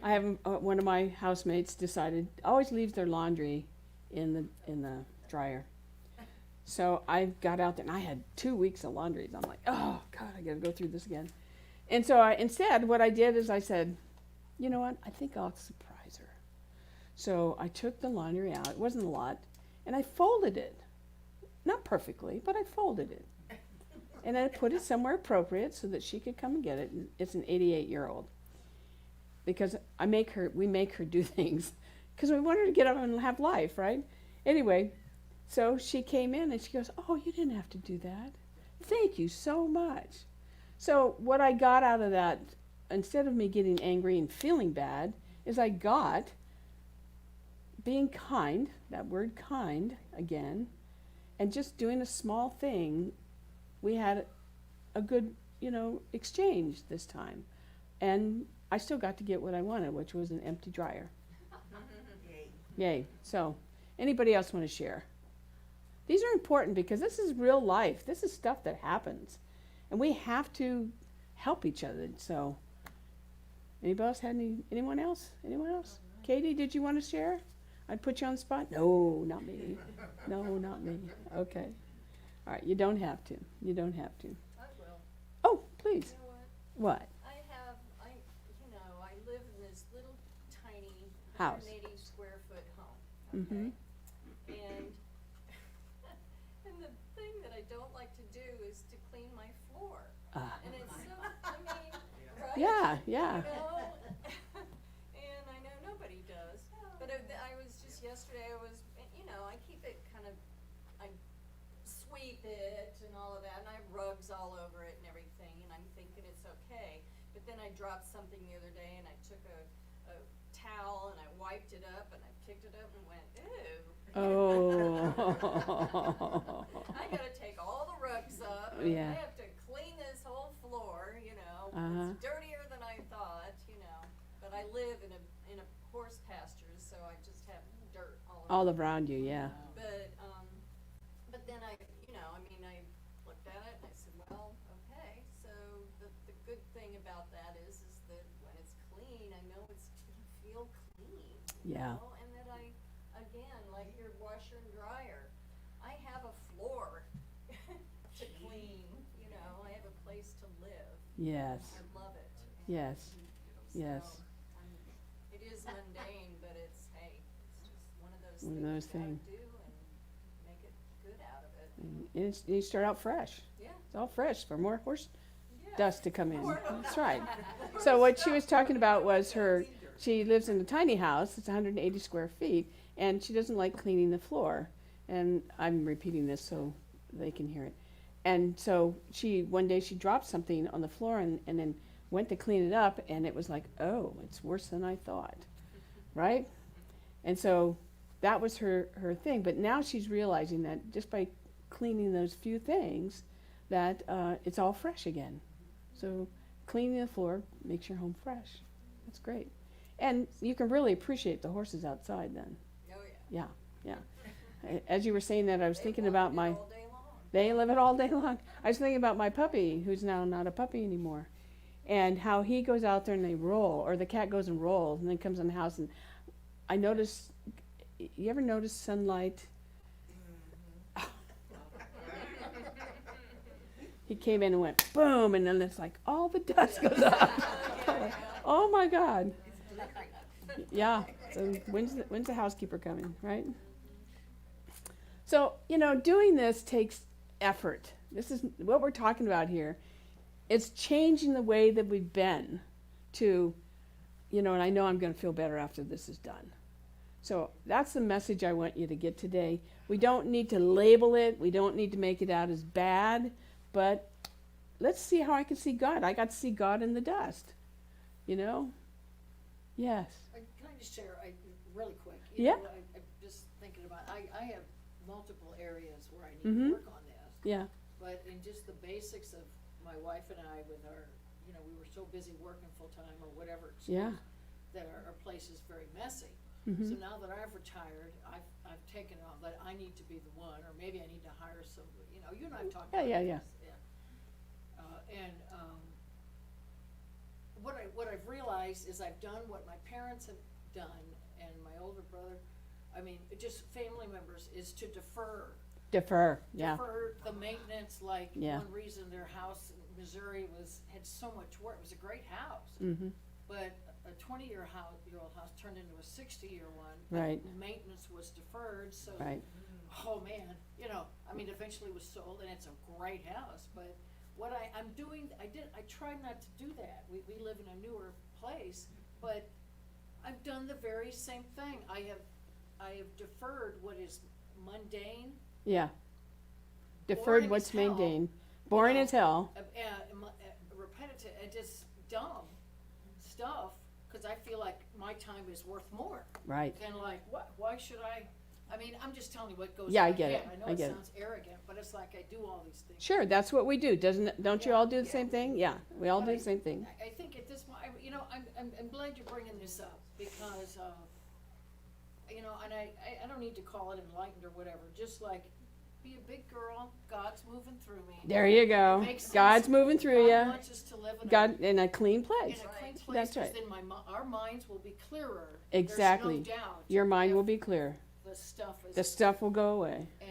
I have one of my housemates decided, always leaves their laundry in the dryer. So I got out there and I had 2 weeks of laundry. I'm like, oh God, I gotta go through this again. And so instead what I did is I said, you know what, I think I'll surprise her. So I took the laundry out, it wasn't a lot, and I folded it. Not perfectly, but I folded it. And I put it somewhere appropriate so that she could come and get it. And it's an 88-year-old. Because we make her do things. Because we want her to get up and have life, right? Anyway, so she came in and she goes, oh, you didn't have to do that. Thank you so much. So what I got out of that, instead of me getting angry and feeling bad, is I got being kind, that word kind again, and just doing a small thing. We had a good, exchange this time. And I still got to get what I wanted, which was an empty dryer. Yay. So, anybody else want to share? These are important because this is real life. This is stuff that happens. And we have to help each other. So, anybody else had anyone else? Anyone else? Katie, did you want to share? I'd put you on the spot? No, not me. No, not me. Okay. All right, you don't have to. You don't have to. I will. Oh, please. You know what? What? I live in this little tiny House. 180 square foot home. Mm-hmm. Okay? And the thing that I don't like to do is to clean my floor. And it's so, right? Yeah, yeah. And I know nobody does. But I was just yesterday, I keep it kind of, I sweep it and all of that, and I have rugs all over it and everything, and I'm thinking it's okay. But then I dropped something the other day, and I took a towel and I wiped it up, and I picked it up and went, ew. Oh. I gotta take all the rugs up. Yeah. I have to clean this whole floor, Uh-huh. It's dirtier than I thought, But I live in a horse pastures, so I just have dirt All around you, yeah. But then I looked at it and I said, well, okay, so the good thing you Yeah. know, and that again, like your washer and dryer, I have a floor to clean, you know, I have a place to live. Yes. I love it. Yes. Yes. So, it is mundane, but it's, hey, it's just one of those One of things those you gotta things. do and make it good out of it. And you start out fresh. Yeah. It's all fresh for more horse Yeah. dust to come in. That's right. So what she was talking about was she lives in a tiny house. It's 180 square feet, and she doesn't like cleaning the floor. And I'm repeating this so they can hear it. And so one day she dropped something on the floor and then went to clean it up, and it was like, oh, it's worse than I thought, right? And so that was her thing. But now she's realizing that just by cleaning those few things, that it's all fresh again. So cleaning the floor makes your home fresh. That's great. And you can really appreciate the horses outside then. Oh, yeah. Yeah, yeah. As you were saying that, I was thinking about They my, love it all day long. they live it all day long. I was thinking about my puppy, who's now not a puppy anymore, and how he goes out there and they roll, or the cat goes and rolls and then comes in the house. And I notice, you ever notice sunlight? He came in and went boom, and then it's like all the dust goes up. Oh my God. Yeah. So when's the housekeeper coming, right? So, doing this takes effort. This is what we're talking about here. It's changing the way that we've been to, and I know I'm going to feel better after this is done. So that's the message I want you to get today. We don't need to label it. We don't need to make it out as bad. But let's see how I can see God. I got to see God in the dust. Yes. Can I just share, really quick? Yeah. I'm just thinking about, I have multiple areas where I need Mhm. to work on this. Yeah. But in just the basics of my wife and I with our, we were so busy working full-time or whatever excuse, Yeah. that our place is very messy. Mhm. So now that I've retired, I've taken on that I need to be the one, or maybe I need to hire somebody, you and I have talked Yeah, about yeah, this. yeah. What I've realized is I've done what my parents have done, and my older brother, just family members, is to defer Defer. Yeah. defer the maintenance, like Yeah. one reason their house in Missouri had so much work. It was a great house, Mm-hmm. but a 20-year old house turned into a 60-year one. but Right. Maintenance was deferred, so, Right. oh man, eventually it was sold, and it's a great house, but what I'm doing, I try not to do that. We live in a newer place, but I've done the very same thing. I have deferred what is mundane, Yeah. Deferred Boring what's as hell. maintained. Boring know, as hell. repetitive, and just dumb stuff, because I feel like my time is worth more. Right. And like, why should I'm just telling you what goes Yeah, I in my get head. it. I know I it get it. sounds arrogant, but it's like I do all these things. Sure, that's what we do. Don't you all do the same thing? Yeah, we all But do the same thing. I think at this point, I'm glad you're bringing this up, because, and I don't need to call it enlightened or whatever, just like, be a big girl, God's moving through me. There you go. It makes sense. God's moving through God you. wants us to live God in a clean in place. a clean place, That's 'cause right. then our minds will be clearer. Exactly. There's no doubt. Your mind if will be clear. The stuff is. The stuff will go away. And,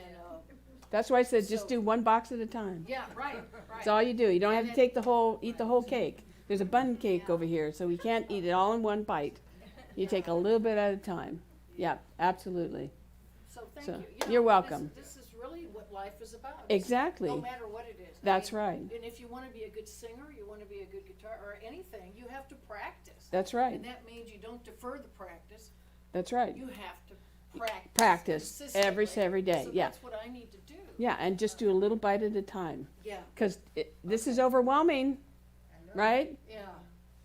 That's why I said just So- do one box at a time. yeah, right. That's all you do. You don't have And to then- eat the whole cake. There's a bun cake over here, so we can't eat it all in one bite. You take a little bit at a time. Yeah, absolutely. So thank So, you. you're welcome. This is really what life is about. Exactly. No matter what it is. That's right. And if you want to be a good singer, you want to be a good guitar, or anything, you have to practice. That's right. And that means you don't defer the practice. That's right. You have to practice. Practice every consistently. day. So Yeah. that's what I need to do. Yeah, and just do a little bite at a time. Yeah, Because this is overwhelming, right? yeah,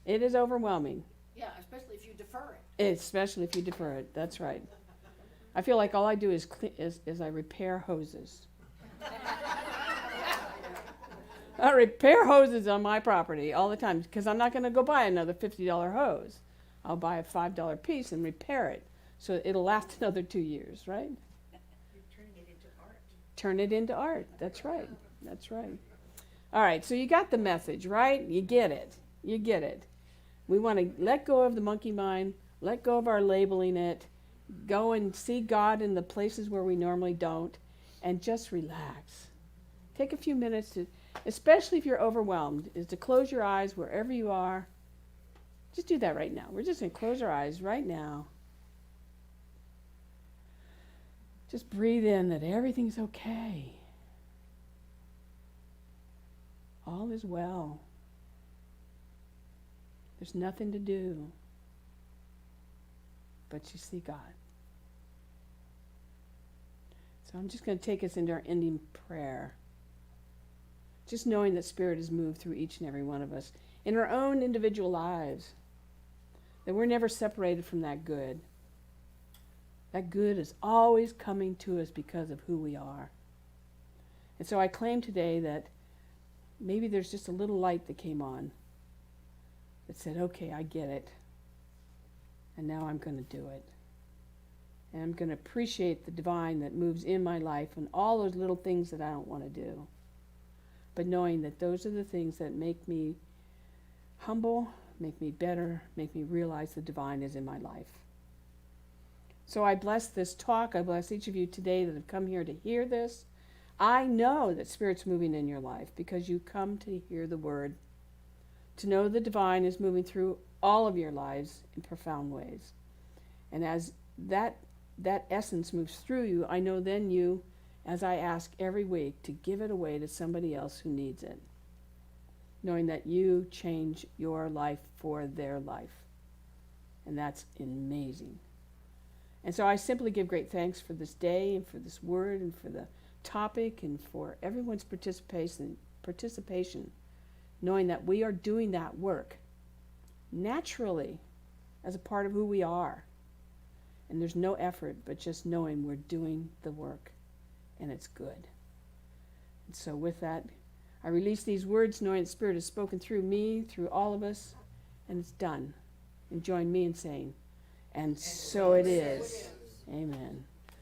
It is overwhelming, yeah, especially if you defer it. especially if you defer it. That's right. I feel like all I do is I repair hoses. I repair hoses on my property all the time because I'm not going to go buy another $50 hose. I'll buy a $5 piece and repair it so it'll last another 2 years, right? You're turning it into art. Turn it into art. That's right. That's right. All right, so you got the message, right? You get it. You get it. We want to let go of the monkey mind. let go of our labeling it, go and see God in the places where we normally don't, and just relax. Take a few minutes to, especially if you're overwhelmed, is to close your eyes wherever you are. Just do that right now. We're just going to close our eyes right now. Just breathe in that everything's okay. All is well. There's nothing to do, but you see God. So I'm just going to take us into our ending prayer. Just knowing that Spirit has moved through each and every one of us in our own individual lives. That we're never separated from that good. That good is always coming to us because of who we are. And so I claim today that maybe there's just a little light that came on that said, okay, I get it. And now I'm going to do it. And I'm going to appreciate the divine that moves in my life and all those little things that I don't want to do. But knowing that those are the things that make me humble, make me better, make me realize the divine is in my life. So I bless this talk. I bless each of you today that have come here to hear this. I know that Spirit's moving in your life because you come to hear the word, to know the divine is moving through all of your lives in profound ways. And as that essence moves through you, I know then you, as I ask every week, to give it away to somebody else who needs it, knowing that you change your life for their life. And that's amazing. And so I simply give great thanks for this day and for this word and for the topic and for everyone's participation, knowing that we are doing that work naturally as a part of who we are. And there's no effort, but just knowing we're doing the work, and it's good. And so with that, I release these words knowing the Spirit has spoken through me, through all of us, and it's done. And join me in saying, and so it is. Amen.